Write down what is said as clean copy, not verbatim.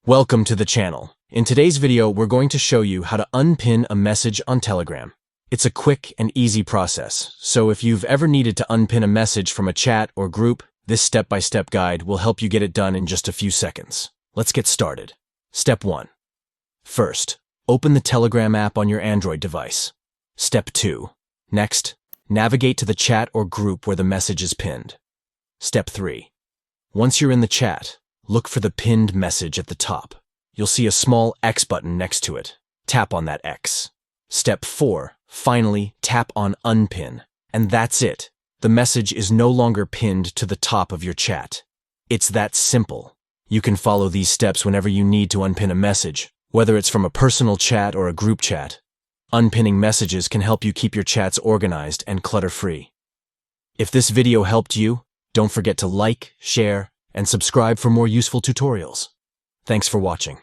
Welcome to the channel. In today's video, we're going to show you how to unpin a message on Telegram. It's a quick and easy process, so if you've ever needed to unpin a message from a chat or group, this step-by-step guide will help you get it done in just a few seconds. Let's get started. Step 1. First, open the Telegram app on your Android device. Step 2. Next, navigate to the chat or group where the message is pinned. Step 3. Once you're in the chat, look for the pinned message at the top. You'll see a small X button next to it. Tap on that X. Step 4. Finally, tap on Unpin. And that's it. The message is no longer pinned to the top of your chat. It's that simple. You can follow these steps whenever you need to unpin a message, whether it's from a personal chat or a group chat. Unpinning messages can help you keep your chats organized and clutter-free. If this video helped you, don't forget to like, share, and subscribe for more useful tutorials. Thanks for watching.